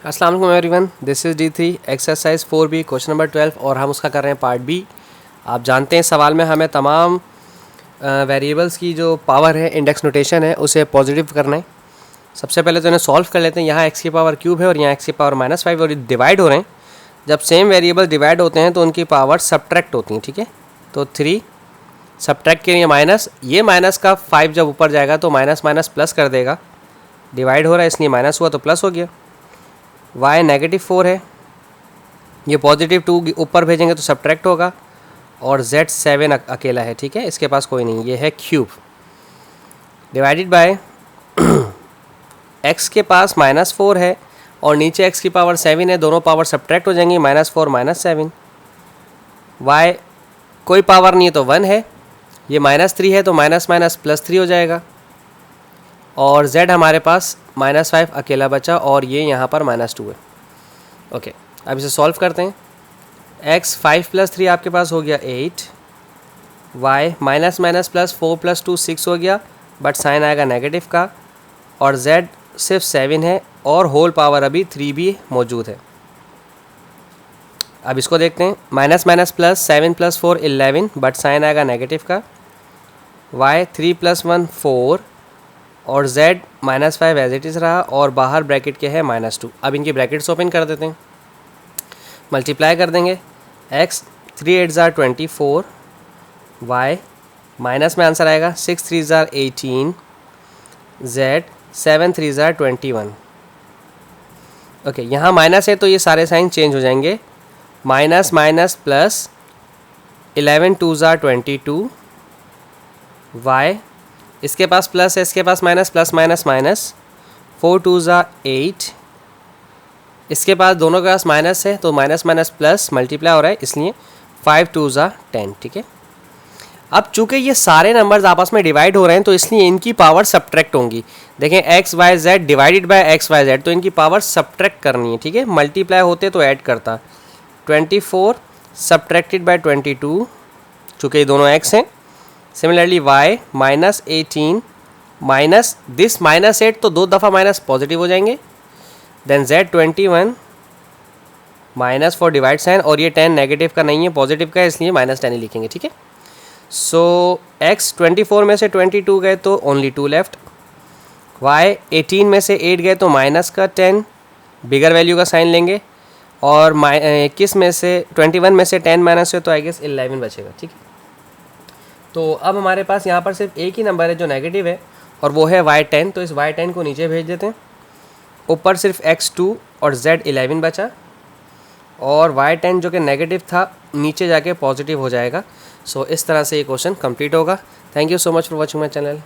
अस्सलाम वालेकुम everyone, this is D3 exercise 4B question number 12 और हम उसका कर रहे हैं पार्ट बी। आप जानते हैं सवाल में हमें तमाम वेरिएबल्स की जो पावर है, इंडेक्स नोटेशन है, उसे पॉजिटिव करना है। सबसे पहले तो इन्हें सॉल्व कर लेते हैं। यहाँ x की पावर क्यूब है और यहाँ x की पावर -5 और ये डिवाइड हो रहे हैं। जब सेम वेरिएबल डिवाइड होते हैं तो उनकी पावर सब्ट्रैक्ट होती हैं, ठीक है। तो 3 सब्ट्रैक्ट के लिए माइनस, ये माइनस का 5 जब ऊपर जाएगा तो माइनस माइनस प्लस कर देगा। डिवाइड हो रहा है इसलिए माइनस हुआ तो प्लस हो गया। y -4 है, ये पॉजिटिव 2 ऊपर भेजेंगे तो सब्ट्रैक्ट होगा। और z 7 अकेला है, ठीक है, इसके पास कोई नहीं, ये है क्यूब। डिवाइडेड बाय x के पास -4 है और नीचे x की पावर 7 है, दोनों पावर सब्ट्रैक्ट हो जाएंगी, -4 -7। y कोई पावर नहीं है तो 1 है, ये -3 है तो माइनस माइनस +3 हो जाएगा। और z हमारे पास -5 अकेला बचा और ये यहाँ पर -2 है। ओके, अब इसे सॉल्व करते हैं। x 5 + 3 आपके पास हो गया 8, y माइनस माइनस प्लस 4 + 2 6 हो गया, बट साइन आएगा नेगेटिव का। और z सिर्फ 7 है और होल पावर अभी 3 भी मौजूद है। अब इसको देखते हैं। Minus minus plus 7 + 4 11, but sign आएगा नेगेटिव का। y 3 + 1 4 और z -5 एज इट इज़ रहा और बाहर ब्रैकेट के है -2। अब इनकी ब्रैकेट्स ओपन कर देते हैं, मल्टीप्लाई कर देंगे। x 3 8 ज़ार 24, y माइनस में आंसर आएगा 6 3 ज़ार 18, z 7 3 ज़ार 21। ओके, यहाँ माइनस है तो ये सारे साइन चेंज हो जाएंगे। माइनस माइनस प्लस 11 2 ज़ार 22, y इसके पास प्लस है, इसके पास माइनस, प्लस माइनस माइनस 4 2 ज़ार 8, इसके पास दोनों के पास माइनस है तो माइनस माइनस प्लस मल्टीप्लाई हो रहा है, इसलिए 5 2 ज़ार 10, ठीक है। अब चूंकि ये सारे नंबर्स आपस में डिवाइड हो रहे हैं तो इसलिए इनकी पावर सब्ट्रैक्ट होंगी। देखें x y z divided by x y z, तो इनकी पावर सब्ट्रैक्ट करनी है, ठीक है। मल्टीप्लाई होते तो ऐड करता। 24 सब्ट्रैक्टेड बाय 22, चूँकि ये दोनों x हैं। सिमिलरली y -18 माइनस दिस -8, तो 2 दफ़ा माइनस पॉजिटिव हो जाएंगे। देन z 21 -4 डिवाइड साइन, और ये 10 नेगेटिव का नहीं है, पॉजिटिव का है, इसलिए -10 ही लिखेंगे, ठीक है। सो x 24 में से 22 गए तो ओनली 2 लेफ्ट। y 18 में से 8 गए तो माइनस का 10, बिगर वैल्यू का साइन लेंगे। और 21 में से 21 में से 10 माइनस है तो आई गेस 11 बचेगा, ठीक है। तो अब हमारे पास यहाँ पर सिर्फ एक ही नंबर है जो नेगेटिव है और वो है y10, तो इस y10 को नीचे भेज देते हैं। ऊपर सिर्फ x2 और z11 बचा और y10 जो कि नेगेटिव था नीचे जाके पॉजिटिव हो जाएगा। सो इस तरह से ये क्वेश्चन कंप्लीट होगा। Thank you so much for watching my channel.